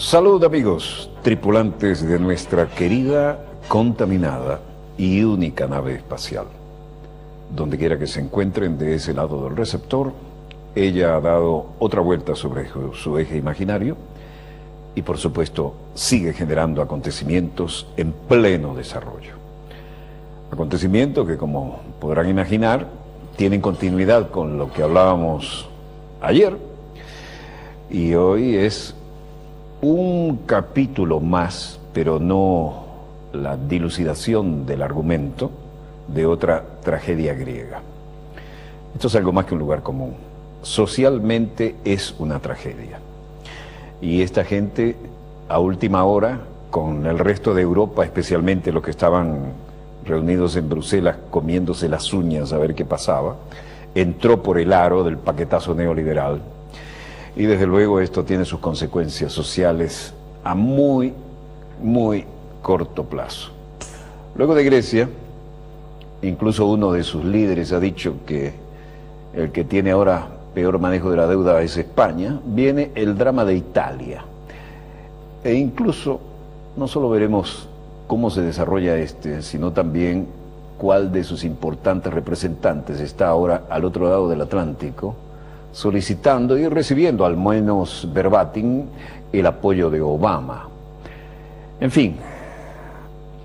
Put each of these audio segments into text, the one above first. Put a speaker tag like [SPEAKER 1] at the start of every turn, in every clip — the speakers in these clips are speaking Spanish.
[SPEAKER 1] Salud amigos, tripulantes de nuestra querida, contaminada y única nave espacial. Donde quiera que se encuentren de ese lado del receptor, ella ha dado otra vuelta sobre su eje imaginario y por supuesto sigue generando acontecimientos en pleno desarrollo. Acontecimientos que, como podrán imaginar, tienen continuidad con lo que hablábamos ayer, y hoy es un capítulo más, pero no la dilucidación del argumento de otra tragedia griega. Esto es algo más que un lugar común. Socialmente es una tragedia. Y esta gente, a última hora, con el resto de Europa, especialmente los que estaban reunidos en Bruselas comiéndose las uñas a ver qué pasaba, entró por el aro del paquetazo neoliberal. Y desde luego esto tiene sus consecuencias sociales a muy, muy corto plazo. Luego de Grecia, incluso uno de sus líderes ha dicho que el que tiene ahora peor manejo de la deuda es España. Viene el drama de Italia. E incluso no solo veremos cómo se desarrolla sino también cuál de sus importantes representantes está ahora al otro lado del Atlántico, solicitando y recibiendo, al menos verbatim, el apoyo de Obama. En fin,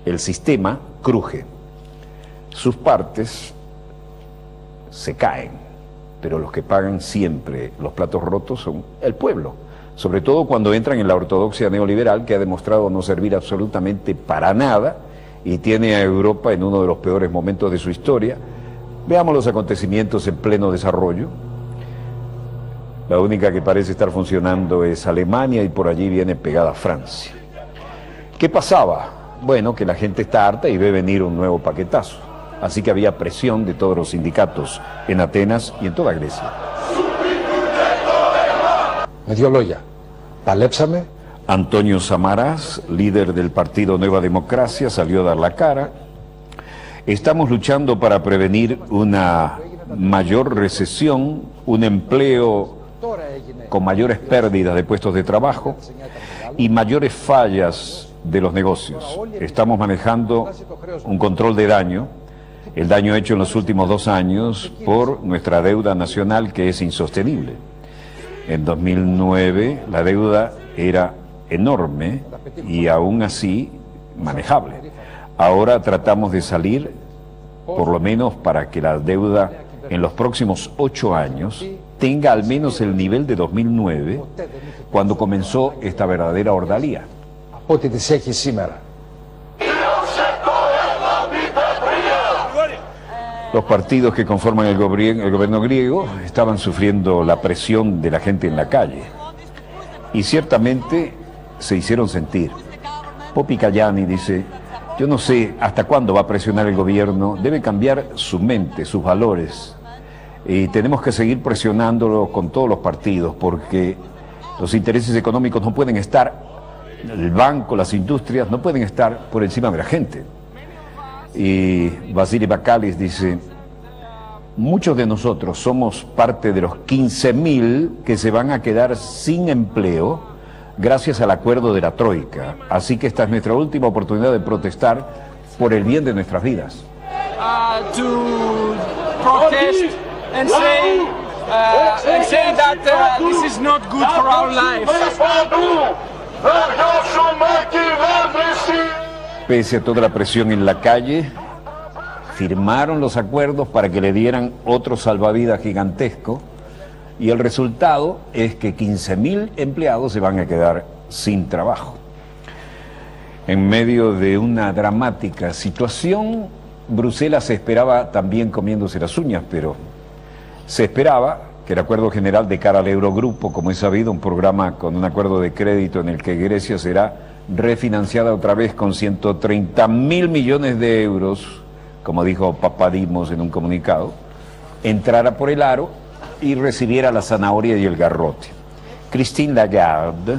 [SPEAKER 1] el sistema cruje, sus partes se caen, pero los que pagan siempre los platos rotos son el pueblo, sobre todo cuando entran en la ortodoxia neoliberal, que ha demostrado no servir absolutamente para nada y tiene a Europa en uno de los peores momentos de su historia. Veamos los acontecimientos en pleno desarrollo. La única que parece estar funcionando es Alemania y por allí viene pegada Francia. ¿Qué pasaba? Bueno, que la gente está harta y ve venir un nuevo paquetazo. Así que había presión de todos los sindicatos en Atenas y en toda Grecia.
[SPEAKER 2] Με δύο λόγια, παλέψαμε.
[SPEAKER 1] Antonio Samaras, líder del partido Nueva Democracia, salió a dar la cara. Estamos luchando para prevenir una mayor recesión, un empleo con mayores pérdidas de puestos de trabajo y mayores fallas de los negocios. Estamos manejando un control de daño, el daño hecho en los últimos 2 años por nuestra deuda nacional, que es insostenible. En 2009 la deuda era enorme y aún así manejable. Ahora tratamos de salir, por lo menos para que la deuda en los próximos 8 años tenga al menos el nivel de 2009, cuando comenzó esta verdadera ordalía.
[SPEAKER 2] Από ό,τι τις έχει σήμερα.
[SPEAKER 1] Los partidos que conforman el gobierno griego estaban sufriendo la presión de la gente en la calle y ciertamente se hicieron sentir. Popi Cayani dice: yo no sé hasta cuándo va a presionar el gobierno, debe cambiar su mente, sus valores, y tenemos que seguir presionándolo con todos los partidos, porque los intereses económicos no pueden estar, el banco, las industrias no pueden estar por encima de la gente. Y Vasily Bakalis dice: muchos de nosotros somos parte de los 15.000 que se van a quedar sin empleo gracias al acuerdo de la Troika. Así que esta es nuestra última oportunidad de protestar por el bien de nuestras vidas.
[SPEAKER 3] To protest and say that this is not good for our lives.
[SPEAKER 1] Pese a toda la presión en la calle, firmaron los acuerdos para que le dieran otro salvavidas gigantesco, y el resultado es que 15.000 empleados se van a quedar sin trabajo. En medio de una dramática situación, Bruselas se esperaba también comiéndose las uñas, pero se esperaba que el acuerdo general de cara al Eurogrupo, como es sabido, un programa con un acuerdo de crédito en el que Grecia será refinanciada otra vez con 130.000 millones de euros, como dijo Papadimos en un comunicado, entrara por el aro y recibiera la zanahoria y el garrote. Christine Lagarde,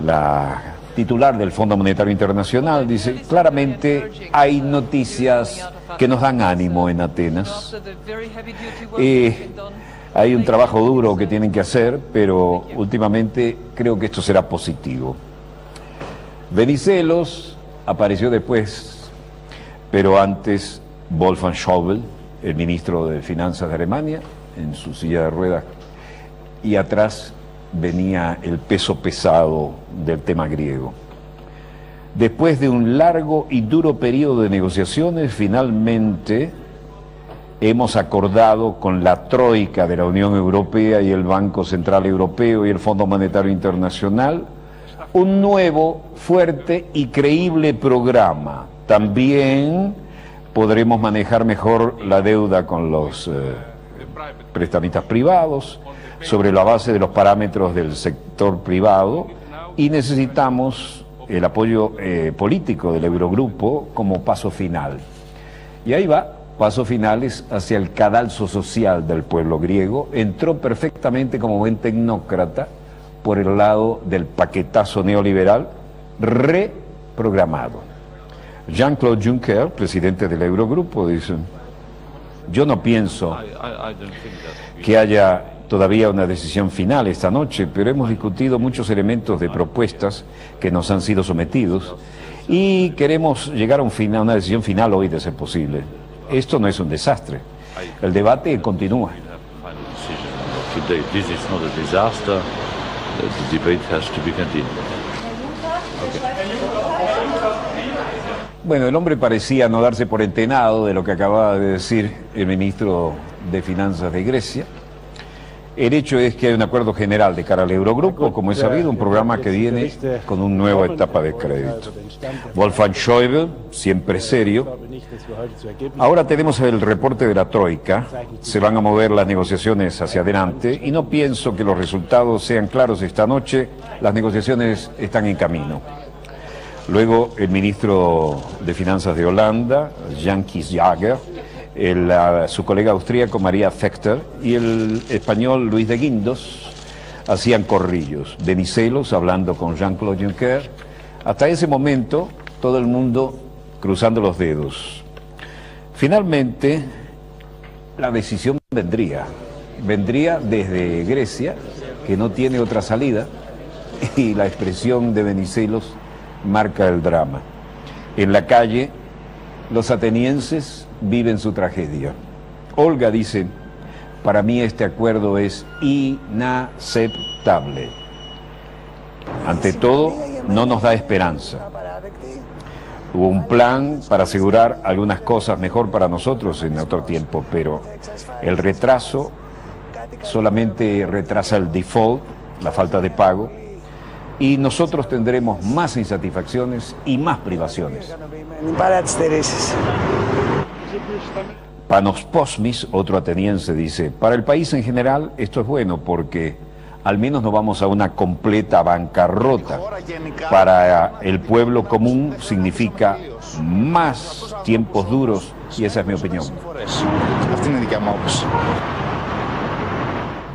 [SPEAKER 1] la titular del Fondo Monetario Internacional, dice, claramente hay noticias que nos dan ánimo en Atenas. Hay un trabajo duro que tienen que hacer, pero últimamente creo que esto será positivo. Venizelos apareció después, pero antes Wolfgang Schäuble, el ministro de Finanzas de Alemania, en su silla de ruedas, y atrás venía el peso pesado del tema griego. Después de un largo y duro periodo de negociaciones, finalmente hemos acordado con la troika de la Unión Europea y el Banco Central Europeo y el Fondo Monetario Internacional un nuevo, fuerte y creíble programa. También podremos manejar mejor la deuda con los prestamistas privados sobre la base de los parámetros del sector privado, y necesitamos el apoyo político del Eurogrupo como paso final. Y ahí va, pasos finales hacia el cadalso social del pueblo griego. Entró perfectamente como buen tecnócrata por el lado del paquetazo neoliberal reprogramado. Jean-Claude Juncker, presidente del Eurogrupo, dice: yo no pienso que haya todavía una decisión final esta noche, pero hemos discutido muchos elementos de propuestas que nos han sido sometidos y queremos llegar a una decisión final hoy, de ser posible. Esto no es un desastre. El debate continúa. Bueno, el hombre parecía no darse por enterado de lo que acababa de decir el ministro de Finanzas de Grecia. El hecho es que hay un acuerdo general de cara al Eurogrupo, como es sabido, un programa que viene con una nueva etapa de crédito. Wolfgang Schäuble, siempre serio. Ahora tenemos el reporte de la Troika, se van a mover las negociaciones hacia adelante y no pienso que los resultados sean claros esta noche, las negociaciones están en camino. Luego el ministro de Finanzas de Holanda, Jan Kees Jager, su colega austríaco María Fechter y el español Luis de Guindos hacían corrillos. Venizelos hablando con Jean-Claude Juncker. Hasta ese momento todo el mundo cruzando los dedos. Finalmente la decisión vendría desde Grecia, que no tiene otra salida, y la expresión de Venizelos marca el drama. En la calle los atenienses viven su tragedia. Olga dice: para mí este acuerdo es inaceptable. Ante todo, no nos da esperanza. Hubo un plan para asegurar algunas cosas mejor para nosotros en otro tiempo, pero el retraso solamente retrasa el default, la falta de pago, y nosotros tendremos más insatisfacciones y más privaciones. Panos Posmis, otro ateniense, dice: para el país en general esto es bueno porque al menos no vamos a una completa bancarrota. Para el pueblo común significa más tiempos duros, y esa es mi opinión.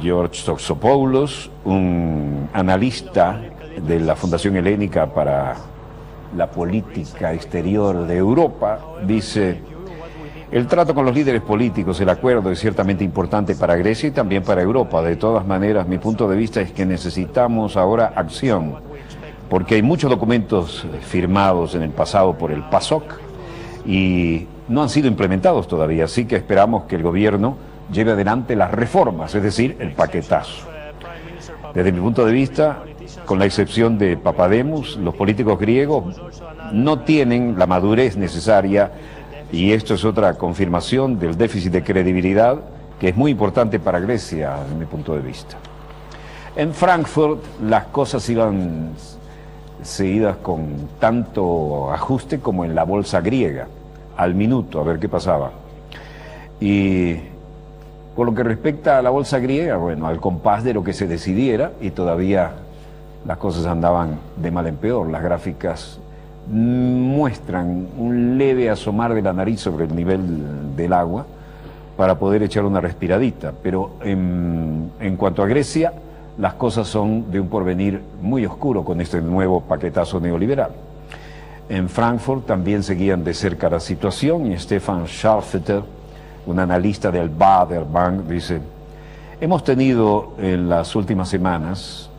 [SPEAKER 1] George Toxopoulos, un analista de la Fundación Helénica para la política exterior de Europa, dice: el trato con los líderes políticos, el acuerdo es ciertamente importante para Grecia y también para Europa. De todas maneras, mi punto de vista es que necesitamos ahora acción, porque hay muchos documentos firmados en el pasado por el PASOK y no han sido implementados todavía, así que esperamos que el gobierno lleve adelante las reformas, es decir, el paquetazo. Desde mi punto de vista, con la excepción de Papademos, los políticos griegos no tienen la madurez necesaria, y esto es otra confirmación del déficit de credibilidad que es muy importante para Grecia, desde mi punto de vista. En Frankfurt las cosas iban seguidas con tanto ajuste como en la bolsa griega, al minuto, a ver qué pasaba. Y por lo que respecta a la bolsa griega, bueno, al compás de lo que se decidiera, y todavía las cosas andaban de mal en peor. Las gráficas muestran un leve asomar de la nariz sobre el nivel del agua para poder echar una respiradita, pero en cuanto a Grecia, las cosas son de un porvenir muy oscuro con este nuevo paquetazo neoliberal. En Frankfurt también seguían de cerca la situación y Stefan Scharfetter, un analista del Baader Bank, dice: hemos tenido en las últimas semanas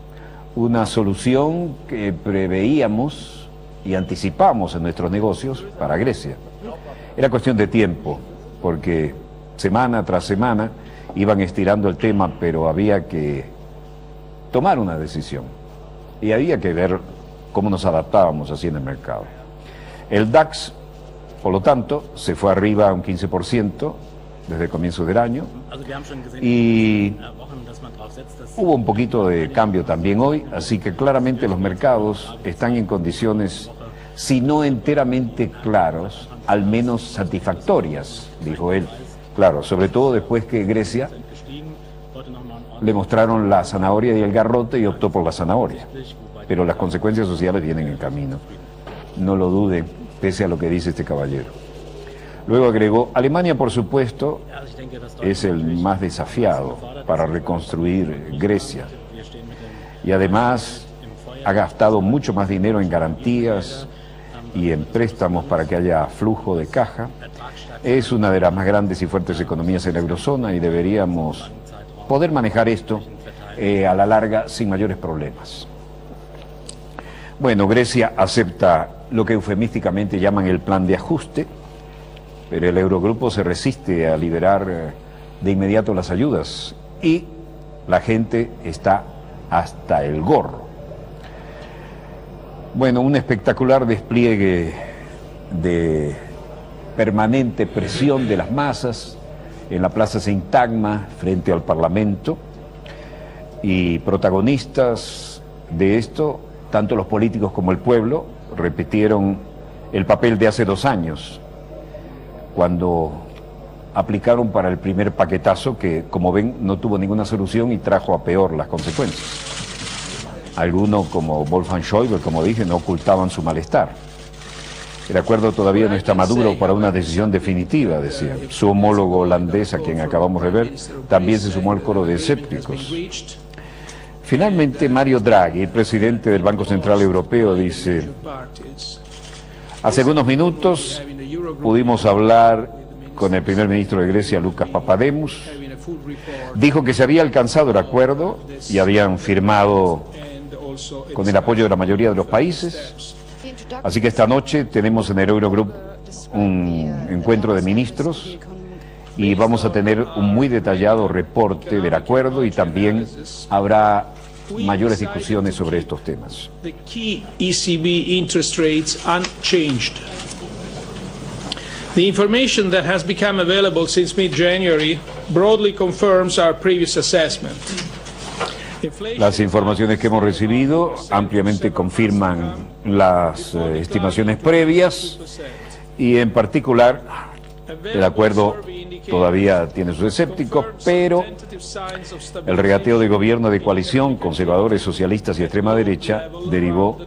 [SPEAKER 1] una solución que preveíamos y anticipamos en nuestros negocios para Grecia. Era cuestión de tiempo, porque semana tras semana iban estirando el tema, pero había que tomar una decisión y había que ver cómo nos adaptábamos así en el mercado. El DAX, por lo tanto, se fue arriba a un 15% desde el comienzo del año y hubo un poquito de cambio también hoy, así que claramente los mercados están en condiciones, si no enteramente claros, al menos satisfactorias, dijo él. Claro, sobre todo después que Grecia le mostraron la zanahoria y el garrote y optó por la zanahoria. Pero las consecuencias sociales vienen en camino. No lo duden, pese a lo que dice este caballero. Luego agregó: Alemania, por supuesto, es el más desafiado para reconstruir Grecia. Y además ha gastado mucho más dinero en garantías y en préstamos para que haya flujo de caja. Es una de las más grandes y fuertes economías en la eurozona y deberíamos poder manejar esto a la larga sin mayores problemas. Bueno, Grecia acepta lo que eufemísticamente llaman el plan de ajuste, pero el Eurogrupo se resiste a liberar de inmediato las ayudas y la gente está hasta el gorro. Bueno, un espectacular despliegue de permanente presión de las masas en la Plaza Sintagma frente al Parlamento, y protagonistas de esto, tanto los políticos como el pueblo, repitieron el papel de hace 2 años, cuando aplicaron para el primer paquetazo que, como ven, no tuvo ninguna solución y trajo a peor las consecuencias. Algunos, como Wolfgang Schäuble, como dije, no ocultaban su malestar. El acuerdo todavía no está maduro para una decisión definitiva, decían. Su homólogo holandés, a quien acabamos de ver, también se sumó al coro de escépticos. Finalmente, Mario Draghi, el presidente del Banco Central Europeo, dice: hace unos minutos pudimos hablar con el primer ministro de Grecia, Lucas Papademos. Dijo que se había alcanzado el acuerdo y habían firmado con el apoyo de la mayoría de los países. Así que esta noche tenemos en el Eurogroup un encuentro de ministros y vamos a tener un muy detallado reporte del acuerdo y también habrá mayores discusiones sobre estos temas.
[SPEAKER 4] The key ECB interest rates unchanged. The information that has become available since mid-January broadly confirms our previous assessment.
[SPEAKER 1] Las informaciones que hemos recibido ampliamente confirman las estimaciones previas y en particular el acuerdo todavía tiene sus escépticos, pero el regateo de gobierno de coalición, conservadores, socialistas y extrema derecha, derivó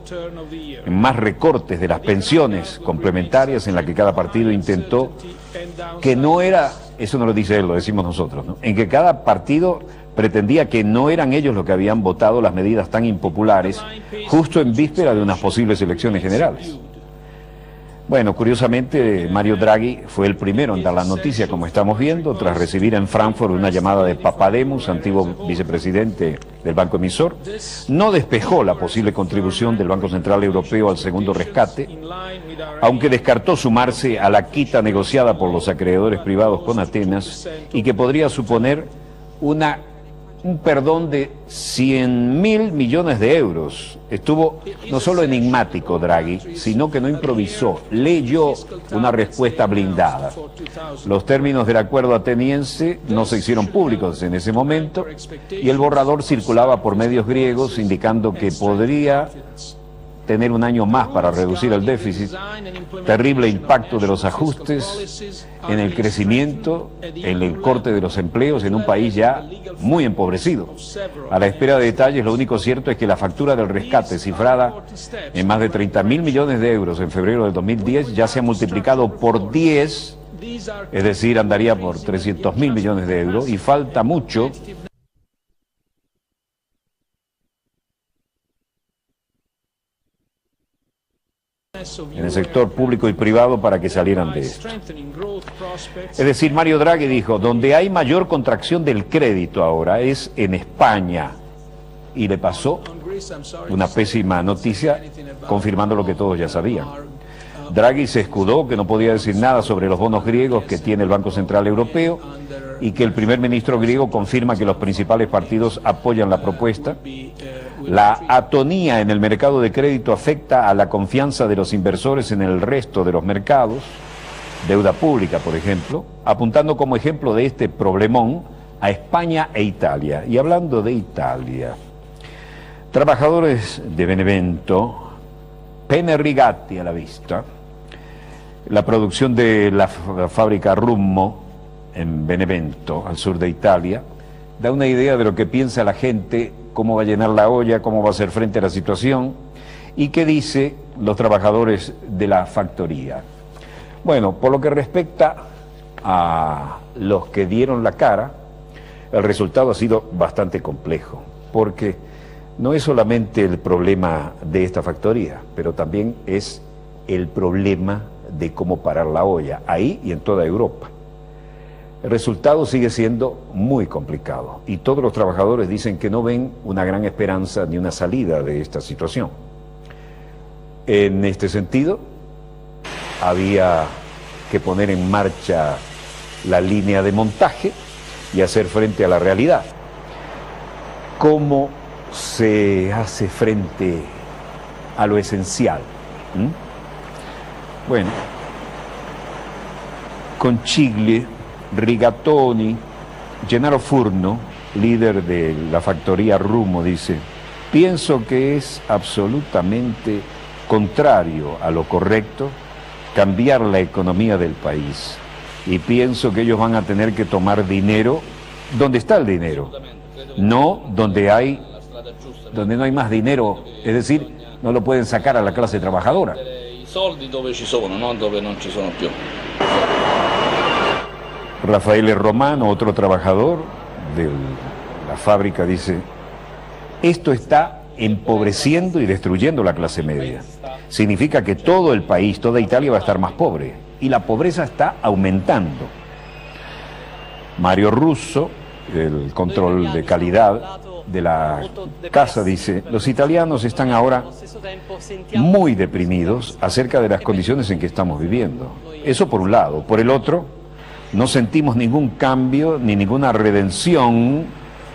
[SPEAKER 1] en más recortes de las pensiones complementarias en la que cada partido intentó, que no era, eso no lo dice él, lo decimos nosotros, ¿no?, en que cada partido pretendía que no eran ellos los que habían votado las medidas tan impopulares justo en víspera de unas posibles elecciones generales. Bueno, curiosamente, Mario Draghi fue el primero en dar la noticia, como estamos viendo, tras recibir en Frankfurt una llamada de Papademos, antiguo vicepresidente del banco emisor. No despejó la posible contribución del Banco Central Europeo al segundo rescate, aunque descartó sumarse a la quita negociada por los acreedores privados con Atenas y que podría suponer un perdón de 100.000 millones de euros. Estuvo no solo enigmático Draghi, sino que no improvisó, leyó una respuesta blindada. Los términos del acuerdo ateniense no se hicieron públicos en ese momento y el borrador circulaba por medios griegos indicando que podría tener un año más para reducir el déficit, terrible impacto de los ajustes en el crecimiento, en el corte de los empleos en un país ya muy empobrecido. A la espera de detalles, lo único cierto es que la factura del rescate, cifrada en más de 30.000 millones de euros en febrero del 2010, ya se ha multiplicado por 10, es decir, andaría por 300.000 millones de euros, y falta mucho en el sector público y privado para que salieran de esto. Es decir, Mario Draghi dijo, donde hay mayor contracción del crédito ahora es en España, y le pasó una pésima noticia confirmando lo que todos ya sabían. Draghi se escudó que no podía decir nada sobre los bonos griegos que tiene el Banco Central Europeo y que el primer ministro griego confirma que los principales partidos apoyan la propuesta. La atonía en el mercado de crédito afecta a la confianza de los inversores en el resto de los mercados, deuda pública por ejemplo, apuntando como ejemplo de este problemón a España e Italia. Y hablando de Italia, trabajadores de Benevento, pene rigati a la vista, la producción de la fábrica Rummo en Benevento, al sur de Italia, da una idea de lo que piensa la gente, cómo va a llenar la olla, cómo va a hacer frente a la situación y qué dice los trabajadores de la factoría. Bueno, por lo que respecta a los que dieron la cara, el resultado ha sido bastante complejo, porque no es solamente el problema de esta factoría, pero también es el problema de cómo parar la olla, ahí y en toda Europa. El resultado sigue siendo muy complicado y todos los trabajadores dicen que no ven una gran esperanza ni una salida de esta situación. En este sentido, había que poner en marcha la línea de montaje y hacer frente a la realidad. ¿Cómo se hace frente a lo esencial? Bueno, con Chigli, Rigatoni, Gennaro Furno, líder de la factoría Rummo, dice: pienso que es absolutamente contrario a lo correcto cambiar la economía del país y pienso que ellos van a tener que tomar dinero donde está el dinero, no donde no hay más dinero, es decir, no lo pueden sacar a la clase trabajadora.
[SPEAKER 5] I soldi dove ci sono, non dove non ci sono più.
[SPEAKER 1] Rafael Romano, otro trabajador de la fábrica, dice: esto está empobreciendo y destruyendo la clase media. Significa que todo el país, toda Italia va a estar más pobre y la pobreza está aumentando. Mario Russo, el control de calidad de la casa, dice: los italianos están ahora muy deprimidos acerca de las condiciones en que estamos viviendo. Eso por un lado. Por el otro, no sentimos ningún cambio ni ninguna redención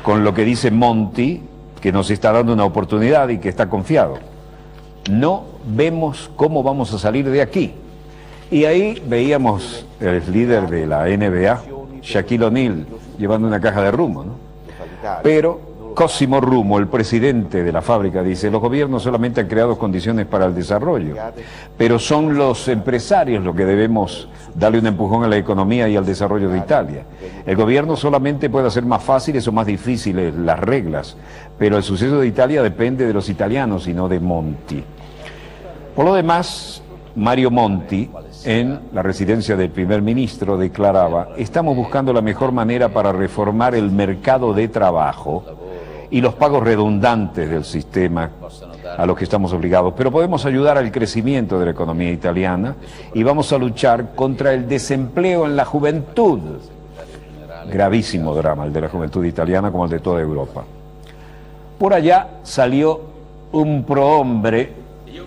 [SPEAKER 1] con lo que dice Monti, que nos está dando una oportunidad y que está confiado. No vemos cómo vamos a salir de aquí. Y ahí veíamos el líder de la NBA, Shaquille O'Neal, llevando una caja de Rummo, ¿no? Pero Cosimo Rummo, el presidente de la fábrica, dice: los gobiernos solamente han creado condiciones para el desarrollo, pero son los empresarios los que debemos darle un empujón a la economía y al desarrollo de Italia. El gobierno solamente puede hacer más fáciles o más difíciles las reglas, pero el suceso de Italia depende de los italianos y no de Monti. Por lo demás, Mario Monti, en la residencia del primer ministro, declaraba: estamos buscando la mejor manera para reformar el mercado de trabajo y los pagos redundantes del sistema a los que estamos obligados, pero podemos ayudar al crecimiento de la economía italiana y vamos a luchar contra el desempleo en la juventud. Gravísimo drama el de la juventud italiana como el de toda Europa. Por allá salió un prohombre,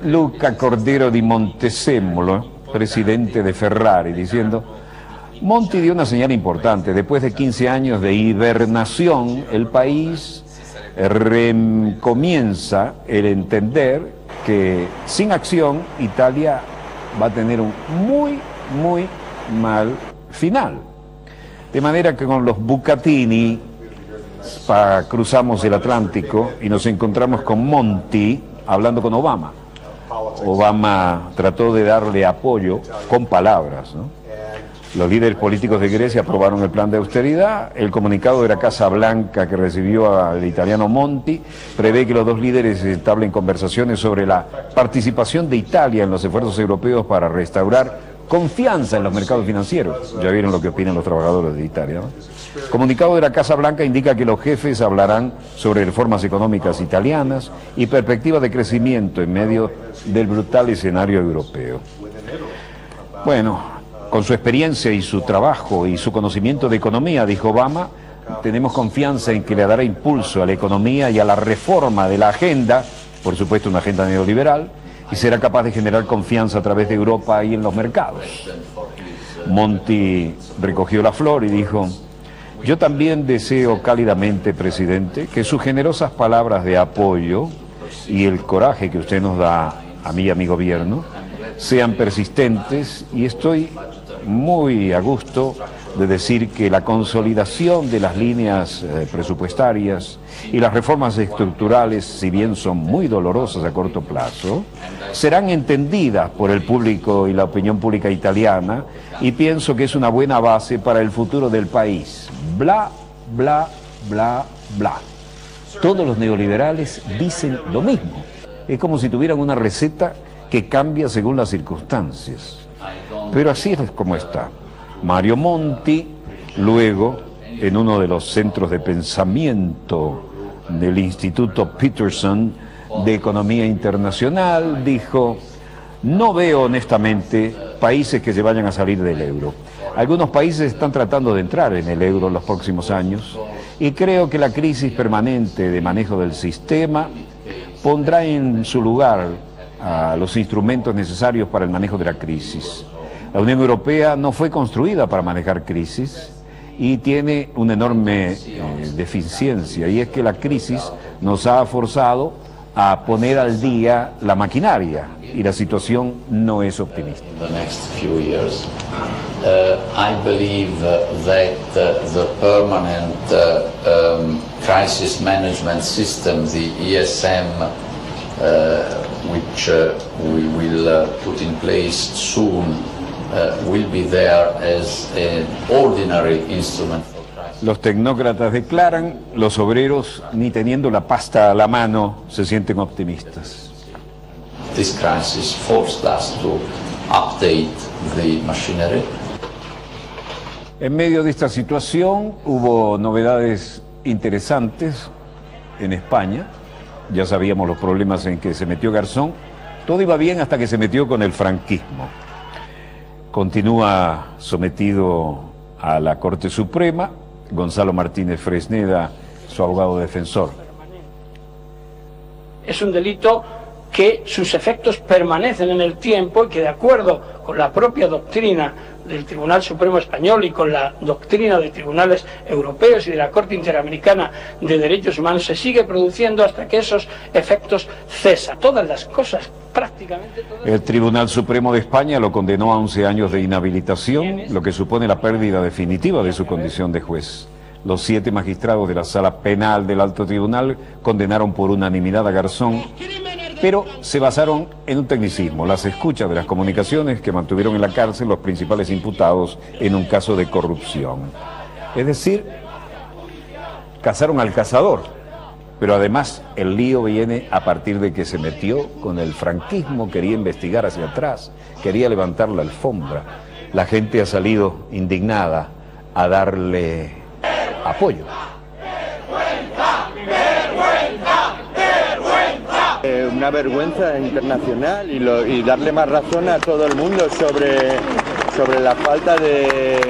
[SPEAKER 1] Luca Cordero di Montezemolo, presidente de Ferrari, diciendo: Monti dio una señal importante. Después de 15 años de hibernación, el país comienza el entender que sin acción Italia va a tener un muy mal final. De manera que con los Bucatini cruzamos el Atlántico y nos encontramos con Monti hablando con Obama. Obama trató de darle apoyo con palabras, ¿no? Los líderes políticos de Grecia aprobaron el plan de austeridad. El comunicado de la Casa Blanca que recibió al italiano Monti prevé que los dos líderes entablen conversaciones sobre la participación de Italia en los esfuerzos europeos para restaurar confianza en los mercados financieros. Ya vieron lo que opinan los trabajadores de Italia, ¿no? Comunicado de la Casa Blanca indica que los jefes hablarán sobre reformas económicas italianas y perspectivas de crecimiento en medio del brutal escenario europeo. Bueno, con su experiencia y su trabajo y su conocimiento de economía, dijo Obama, tenemos confianza en que le dará impulso a la economía y a la reforma de la agenda, por supuesto una agenda neoliberal, y será capaz de generar confianza a través de Europa y en los mercados. Monti recogió la flor y dijo, yo también deseo cálidamente, presidente, que sus generosas palabras de apoyo y el coraje que usted nos da a mí y a mi gobierno sean persistentes, y estoy muy a gusto de decir que la consolidación de las líneas presupuestarias y las reformas estructurales, si bien son muy dolorosas a corto plazo, serán entendidas por el público y la opinión pública italiana, y pienso que es una buena base para el futuro del país. Bla, bla, bla, bla. Todos los neoliberales dicen lo mismo. Es como si tuvieran una receta que cambia según las circunstancias. Pero así es como está. Mario Monti, luego, en uno de los centros de pensamiento del Instituto Peterson de Economía Internacional, dijo, no veo honestamente países que se vayan a salir del euro. Algunos países están tratando de entrar en el euro en los próximos años, y creo que la crisis permanente de manejo del sistema pondrá en su lugar a los instrumentos necesarios para el manejo de la crisis. La Unión Europea no fue construida para manejar crisis y tiene una enorme deficiencia, y es que la crisis nos ha forzado a poner al día la maquinaria, y la situación no es optimista.
[SPEAKER 6] I believe that the permanent crisis management system, the ESM, which we will put in place soon, will be there as an ordinary instrument for crisis.
[SPEAKER 1] Los tecnócratas declaran, los obreros, ni teniendo la pasta a la mano, se sienten optimistas.
[SPEAKER 6] This crisis forced us to update the machinery.
[SPEAKER 1] En medio de esta situación hubo novedades interesantes en España. Ya sabíamos los problemas en que se metió Garzón. Todo iba bien hasta que se metió con el franquismo. Continúa sometido a la Corte Suprema Gonzalo Martínez Fresneda, su abogado defensor.
[SPEAKER 7] Es un delito que sus efectos permanecen en el tiempo y que, de acuerdo con la propia doctrina del Tribunal Supremo Español y con la doctrina de tribunales europeos y de la Corte Interamericana de Derechos Humanos, se sigue produciendo hasta que esos efectos cesan. Todas las cosas, prácticamente todas.
[SPEAKER 1] El Tribunal Supremo de España lo condenó a 11 años de inhabilitación, lo que supone la pérdida definitiva de su condición de juez. Los 7 magistrados de la Sala Penal del Alto Tribunal condenaron por unanimidad a Garzón, pero se basaron en un tecnicismo, las escuchas de las comunicaciones que mantuvieron en la cárcel los principales imputados en un caso de corrupción. Es decir, cazaron al cazador, pero además el lío viene a partir de que se metió con el franquismo, quería investigar hacia atrás, quería levantar la alfombra. La gente ha salido indignada a darle apoyo.
[SPEAKER 8] Una vergüenza internacional y darle más razón a todo el mundo sobre la falta de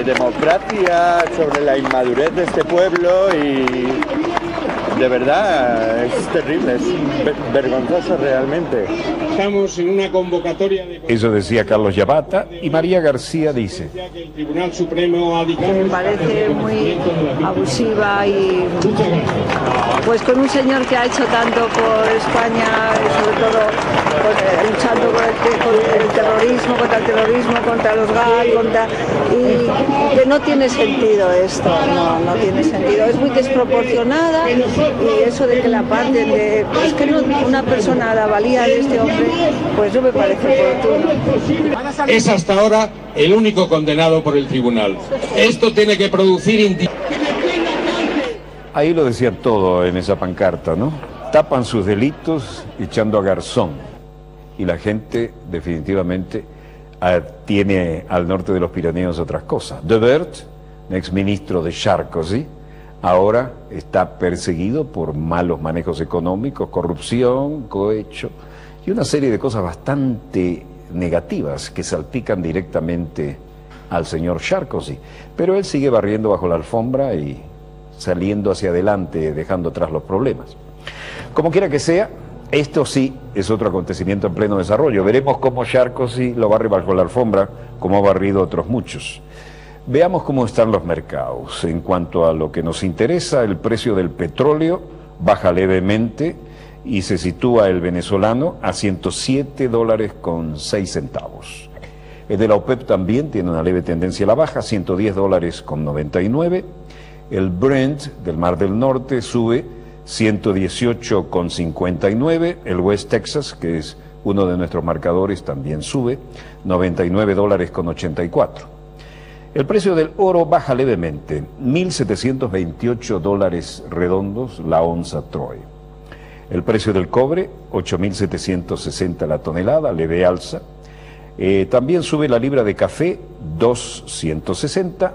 [SPEAKER 8] democracia, sobre la inmadurez de este pueblo, y de verdad es terrible, es vergonzoso realmente.
[SPEAKER 9] Estamos en una convocatoria de...
[SPEAKER 1] Eso decía Carlos Llabata, y María García dice:
[SPEAKER 9] El Tribunal Supremo ha dictado...
[SPEAKER 10] Me parece muy abusiva y pues con un señor que ha hecho tanto por España, y sobre todo luchando contra el terrorismo, contra los GAL, y que no tiene sentido esto, no tiene sentido, es muy desproporcionada, y eso de que la parten de, pues que no, una persona a la valía de este hombre, pues no me parece oportuno.
[SPEAKER 9] Es hasta ahora el único condenado por el tribunal. Esto tiene que producir...
[SPEAKER 1] Ahí lo decía todo en esa pancarta, ¿no? Tapan sus delitos echando a Garzón. Y la gente definitivamente tiene al norte de los Pirineos otras cosas. De Bert, exministro de Sarkozy, ahora está perseguido por malos manejos económicos, corrupción, cohecho y una serie de cosas bastante negativas que salpican directamente al señor Sarkozy. Pero él sigue barriendo bajo la alfombra y saliendo hacia adelante, dejando atrás los problemas. Como quiera que sea, esto sí es otro acontecimiento en pleno desarrollo. Veremos cómo Sarkozy lo barre bajo la alfombra, como ha barrido otros muchos. Veamos cómo están los mercados. En cuanto a lo que nos interesa, el precio del petróleo baja levemente y se sitúa el venezolano a $107.06. El de la OPEP también tiene una leve tendencia a la baja, $110.99. El Brent del Mar del Norte sube 118.59. El West Texas, que es uno de nuestros marcadores, también sube $99.84. El precio del oro baja levemente, $1.728 redondos la onza Troy. El precio del cobre, 8.760 la tonelada, leve alza. También sube la libra de café, 2.160,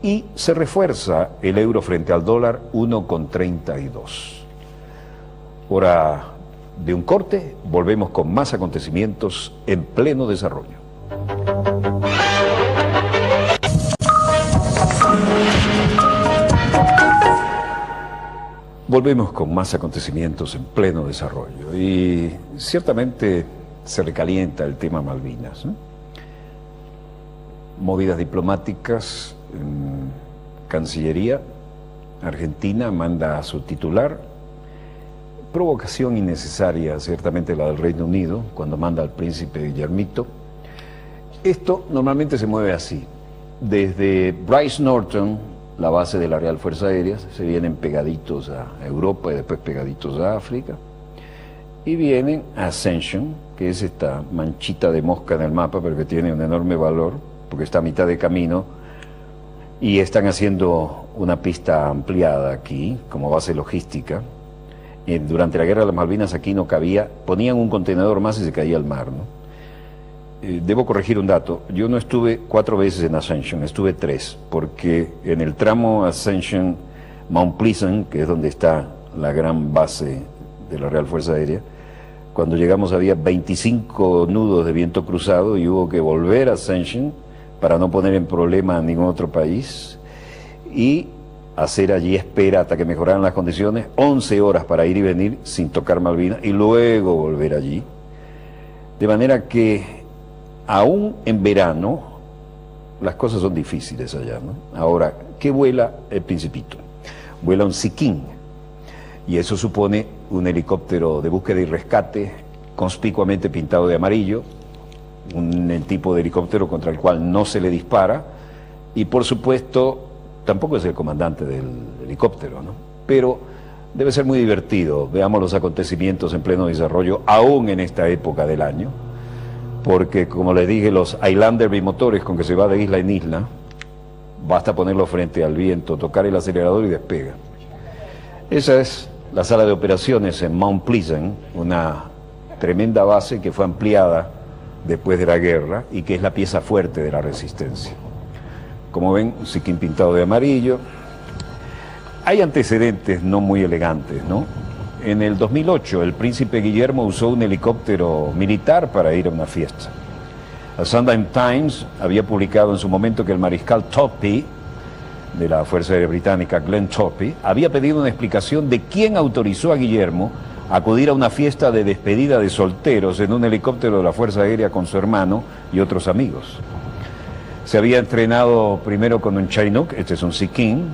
[SPEAKER 1] y se refuerza el euro frente al dólar, 1.32. Hora de un corte, volvemos con más acontecimientos en pleno desarrollo. Volvemos con más acontecimientos en pleno desarrollo y ciertamente se recalienta el tema Malvinas, ¿no? Movidas diplomáticas, Cancillería Argentina manda a su titular, provocación innecesaria ciertamente la del Reino Unido cuando manda al príncipe Guillermito. Esto normalmente se mueve así, desde Bryce Norton, la base de la Real Fuerza Aérea, se vienen pegaditos a Europa y después pegaditos a África, y vienen a Ascension, que es esta manchita de mosca en el mapa, pero que tiene un enorme valor, porque está a mitad de camino, y están haciendo una pista ampliada aquí, como base logística. Durante la Guerra de las Malvinas aquí no cabía, ponían un contenedor más y se caía al mar, ¿no? Debo corregir un dato, yo no estuve 4 veces en Ascension, estuve 3, porque en el tramo Ascension Mount Pleasant, que es donde está la gran base de la Real Fuerza Aérea, cuando llegamos había 25 nudos de viento cruzado y hubo que volver a Ascension para no poner en problema a ningún otro país y hacer allí espera hasta que mejoraran las condiciones, 11 horas para ir y venir sin tocar Malvinas y luego volver allí, de manera que aún en verano las cosas son difíciles allá, ¿no? Ahora, ¿qué vuela el Principito? Vuela un Sea King, y eso supone un helicóptero de búsqueda y rescate conspicuamente pintado de amarillo, un tipo de helicóptero contra el cual no se le dispara, y por supuesto tampoco es el comandante del helicóptero, ¿no? Pero debe ser muy divertido. Veamos los acontecimientos en pleno desarrollo, aún en esta época del año, porque como les dije, los Highlander bimotores con que se va de isla en isla, basta ponerlo frente al viento, tocar el acelerador y despega. Esa es la sala de operaciones en Mount Pleasant, una tremenda base que fue ampliada después de la guerra y que es la pieza fuerte de la resistencia. Como ven, un Sea King pintado de amarillo. Hay antecedentes no muy elegantes, ¿no? En el 2008, el príncipe Guillermo usó un helicóptero militar para ir a una fiesta. El Sunday Times había publicado en su momento que el mariscal Toppy, de la Fuerza Aérea Británica, Glenn Toppy, había pedido una explicación de quién autorizó a Guillermo a acudir a una fiesta de despedida de solteros en un helicóptero de la Fuerza Aérea con su hermano y otros amigos. Se había entrenado primero con un Chinook, este es un Sea King,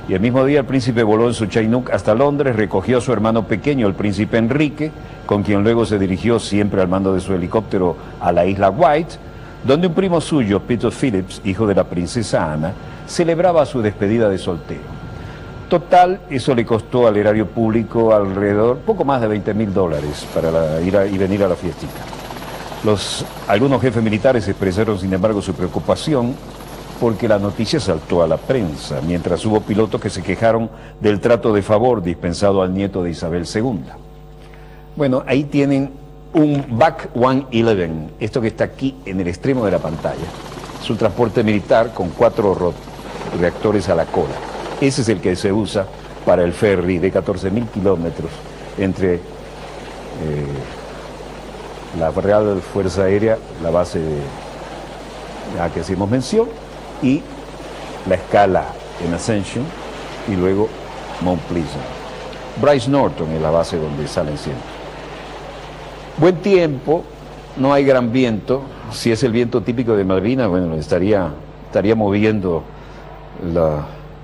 [SPEAKER 1] y el mismo día el príncipe voló en su Chinook hasta Londres, recogió a su hermano pequeño, el príncipe Enrique, con quien luego se dirigió siempre al mando de su helicóptero a la isla White, donde un primo suyo, Peter Phillips, hijo de la princesa Ana, celebraba su despedida de soltero. Total, eso le costó al erario público alrededor, poco más de $20.000 para ir y venir a la fiestica. Algunos jefes militares expresaron, sin embargo, su preocupación porque la noticia saltó a la prensa, mientras hubo pilotos que se quejaron del trato de favor dispensado al nieto de Isabel II. Bueno, ahí tienen un BAC 111, esto que está aquí en el extremo de la pantalla. Es un transporte militar con 4 reactores a la cola. Ese es el que se usa para el ferry de 14.000 kilómetros entre la Real Fuerza Aérea, la base a la que hacemos mención, y la escala en Ascension, y luego Mount Pleasant. Bryce Norton es la base donde salen siempre. Buen tiempo, no hay gran viento. Si es el viento típico de Malvinas, bueno, estaría moviendo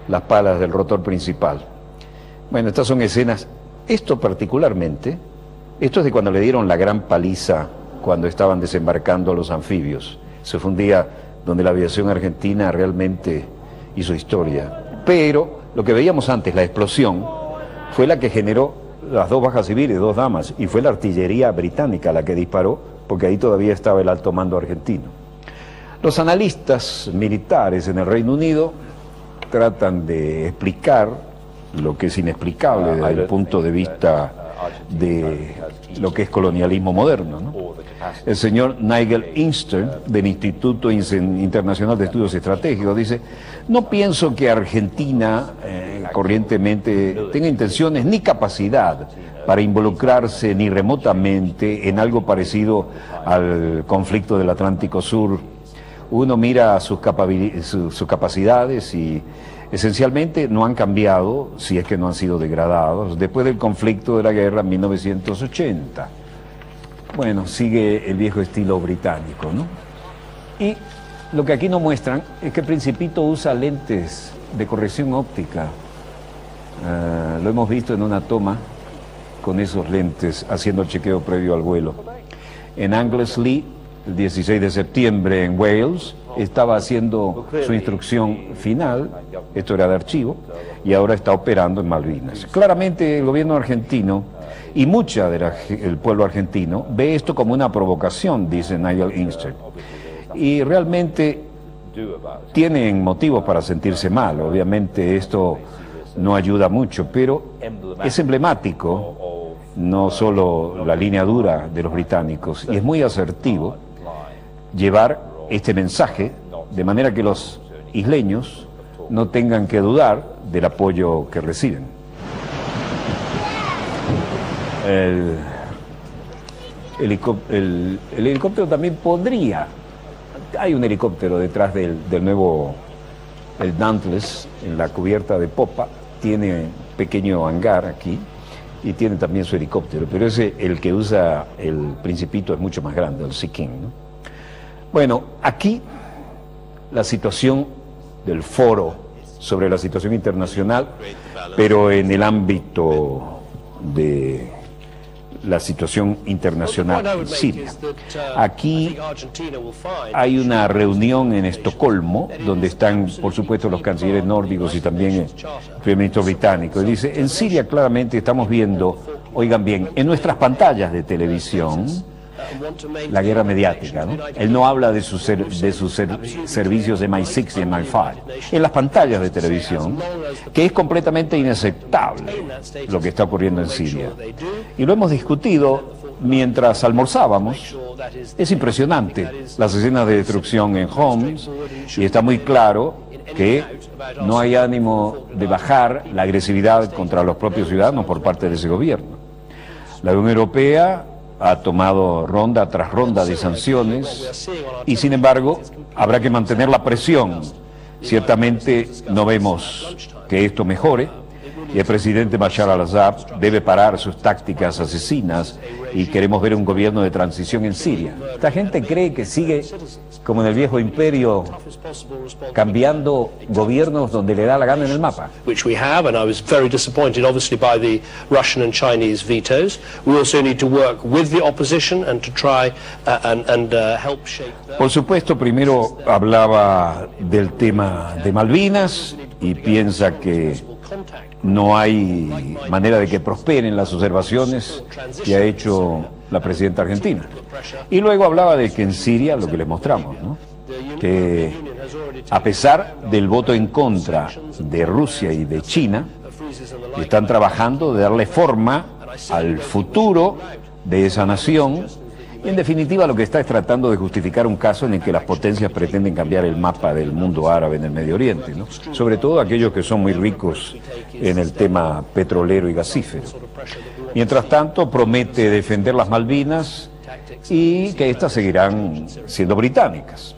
[SPEAKER 1] las palas del rotor principal. Bueno, estas son escenas. Esto particularmente, esto es de cuando le dieron la gran paliza cuando estaban desembarcando los anfibios. Se fue un día donde la aviación argentina realmente hizo historia. Pero lo que veíamos antes, la explosión, fue la que generó las 2 bajas civiles, 2 damas, y fue la artillería británica la que disparó, porque ahí todavía estaba el alto mando argentino. Los analistas militares en el Reino Unido tratan de explicar lo que es inexplicable desde el punto de vista de lo que es colonialismo moderno, ¿no? El señor Nigel Eastern, del Instituto Internacional de Estudios Estratégicos, dice: no pienso que Argentina corrientemente tenga intenciones ni capacidad para involucrarse ni remotamente en algo parecido al conflicto del Atlántico Sur. Uno mira sus capacidades y esencialmente no han cambiado, si es que no han sido degradados, después del conflicto de la guerra en 1980. Bueno, sigue el viejo estilo británico, ¿no? Y lo que aquí nos muestran es que Principito usa lentes de corrección óptica. Lo hemos visto en una toma con esos lentes haciendo el chequeo previo al vuelo. En Anglesey, el 16 de septiembre en Wales, estaba haciendo su instrucción final, esto era de archivo, y ahora está operando en Malvinas. Claramente el gobierno argentino y mucha del pueblo argentino ve esto como una provocación, dice Nigel Eastern, y realmente tienen motivos para sentirse mal. Obviamente esto no ayuda mucho, pero es emblemático, no solo la línea dura de los británicos, y es muy asertivo llevar este mensaje de manera que los isleños no tengan que dudar del apoyo que reciben. El helicóptero también podría, hay un helicóptero detrás del nuevo, el Dauntless, en la cubierta de popa, tiene pequeño hangar aquí y tiene también su helicóptero, pero ese, el que usa el Principito, es mucho más grande, el Sea King, ¿no? Bueno, aquí la situación del foro sobre la situación internacional, pero en el ámbito de la situación internacional en Siria. Aquí hay una reunión en Estocolmo, donde están, por supuesto, los cancilleres nórdicos y también el primer ministro británico. Y dice: en Siria claramente estamos viendo, oigan bien, en nuestras pantallas de televisión, la guerra mediática, ¿no? Él no habla de sus servicios de MI6 y MI5. En las pantallas de televisión, que es completamente inaceptable lo que está ocurriendo en Siria. Y lo hemos discutido mientras almorzábamos. Es impresionante las escenas de destrucción en Homs, y está muy claro que no hay ánimo de bajar la agresividad contra los propios ciudadanos por parte de ese gobierno. La Unión Europea ha tomado ronda tras ronda de sanciones y, sin embargo, habrá que mantener la presión. Ciertamente no vemos que esto mejore y el presidente Bashar al-Assad debe parar sus tácticas asesinas, y queremos ver un gobierno de transición en Siria. Esta gente cree que sigue como en el viejo imperio, cambiando gobiernos donde le da la gana en el mapa.
[SPEAKER 11] Which we have, and I was very disappointed obviously by the Russian and Chinese vetoes. We also need to work with the opposition and to try and help shape that.
[SPEAKER 1] Por supuesto, primero hablaba del tema de Malvinas y piensa que no hay manera de que prosperen las observaciones que ha hecho la presidenta argentina. Y luego hablaba de que en Siria, lo que les mostramos, ¿no?, que a pesar del voto en contra de Rusia y de China, están trabajando de darle forma al futuro de esa nación. Y en definitiva lo que está es tratando de justificar un caso en el que las potencias pretenden cambiar el mapa del mundo árabe en el Medio Oriente, ¿no? Sobre todo aquellos que son muy ricos en el tema petrolero y gasífero. Mientras tanto promete defender las Malvinas y que éstas seguirán siendo británicas.